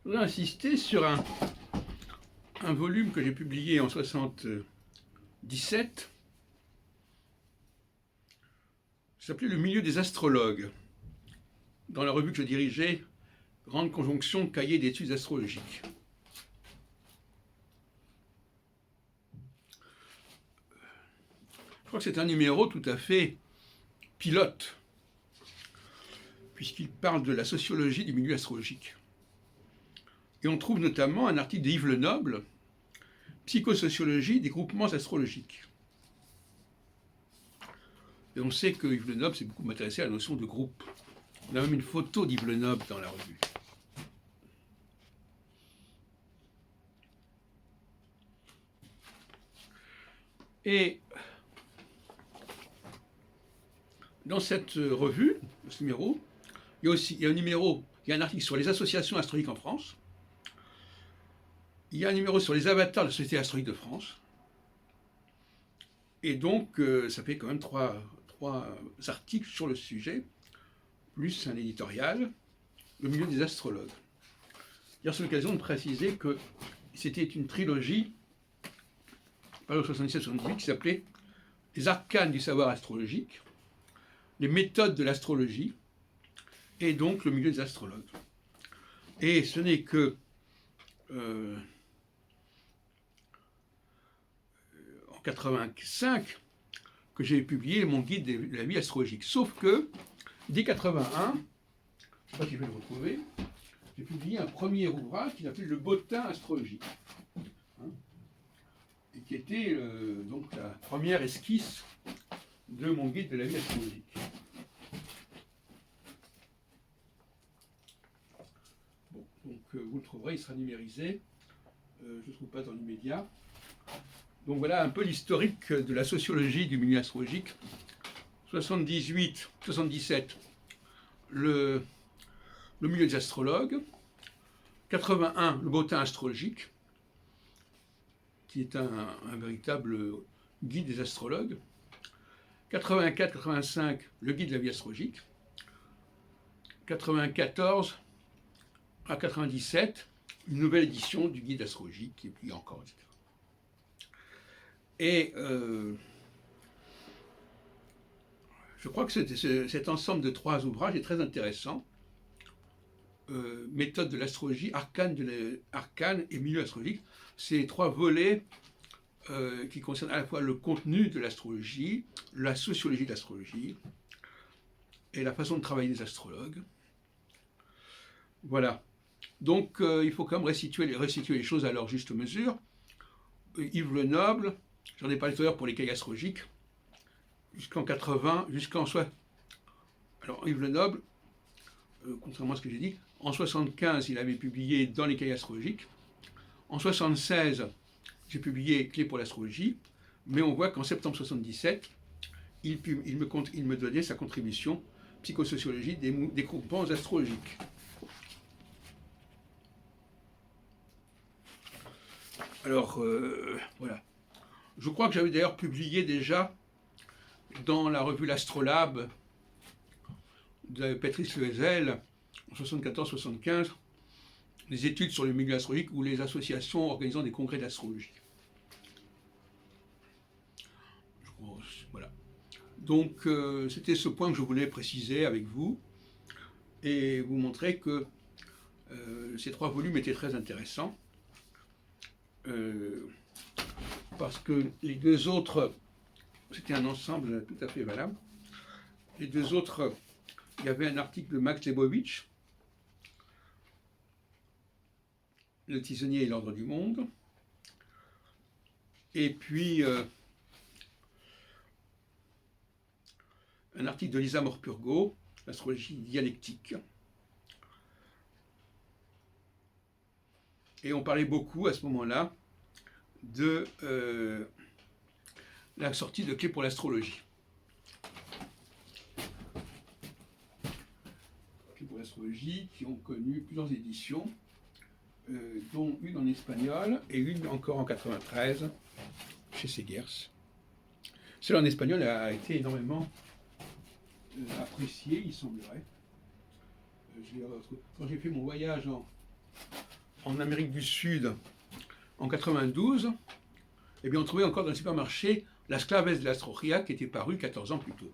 Je voudrais insister sur un volume que j'ai publié en 1977, qui s'appelait Le milieu des astrologues, dans la revue que je dirigeais, Grande Conjonction, cahier d'études astrologiques. Je crois que c'est un numéro tout à fait pilote, puisqu'il parle de la sociologie du milieu astrologique. Et on trouve notamment un article d'Yves Lenoble, Psychosociologie des groupements astrologiques. Et on sait que Yves Lenoble s'est beaucoup intéressé à la notion de groupe. On a même une photo d'Yves Lenoble dans la revue. Et dans cette revue, ce numéro, il y a un article sur les associations astrologiques en France. Il y a un numéro sur les avatars de la Société astrologique de France. Et donc, ça fait quand même trois articles sur le sujet, plus un éditorial, le milieu des astrologues. Hier, c'est l'occasion de préciser que c'était une trilogie, par le 77-78, qui s'appelait Les arcanes du savoir astrologique, les méthodes de l'astrologie, et donc le milieu des astrologues. Et ce n'est que en 85 que j'ai publié mon guide de la vie astrologique. Sauf que, dès 81, je ne sais pas si je vais le retrouver, j'ai publié un premier ouvrage qui s'appelait Le bottin astrologique, et qui était donc la première esquisse de mon guide de la vie astrologique. Bon, donc vous le trouverez, il sera numérisé. Je ne le trouve pas dans l'immédiat. Donc voilà un peu l'historique de la sociologie du milieu astrologique. 77, le milieu des astrologues. 81, le bottin astrologique, qui est un véritable guide des astrologues. 84-85, le guide de la vie astrologique. 94 à 97, une nouvelle édition du guide astrologique, et puis encore, etc. Et je crois que cet ensemble de trois ouvrages est très intéressant. Méthode de l'astrologie, arcane et milieu astrologique. C'est trois volets qui concernent à la fois le contenu de l'astrologie, la sociologie de l'astrologie et la façon de travailler des astrologues. Voilà. Donc il faut quand même restituer les choses à leur juste mesure. Yves Lenoble, j'en ai parlé tout à l'heure pour les cahiers astrologiques, jusqu'en 80, Alors Yves Lenoble, contrairement à ce que j'ai dit, en 75, il avait publié dans les cahiers astrologiques. En 76, j'ai publié Clés pour l'astrologie, mais on voit qu'en septembre 77, il me donnait sa contribution Psychosociologie des groupements astrologiques. Alors, voilà. Je crois que j'avais d'ailleurs publié déjà dans la revue L'Astrolabe de Patrice Loisel, en 74-75, des études sur le milieu astrologique ou les associations organisant des congrès d'astrologie. Voilà. Donc, c'était ce point que je voulais préciser avec vous et vous montrer que ces trois volumes étaient très intéressants. Parce que les deux autres, c'était un ensemble tout à fait valable. Les deux autres, il y avait un article de Max Lebowitz, Le tisonnier et l'ordre du monde. Et puis, un article de Lisa Morpurgo, L'astrologie dialectique. Et on parlait beaucoup à ce moment-là de la sortie de Clés pour l'astrologie. Clés pour l'astrologie qui ont connu plusieurs éditions, dont une en espagnol et une encore en 93 chez Segers. Celle en espagnol a été énormément appréciée, il semblerait. Quand j'ai fait mon voyage en Amérique du Sud en 92, eh bien, on trouvait encore dans le supermarché La Sclaves de l'Astrochia qui était parue 14 ans plus tôt.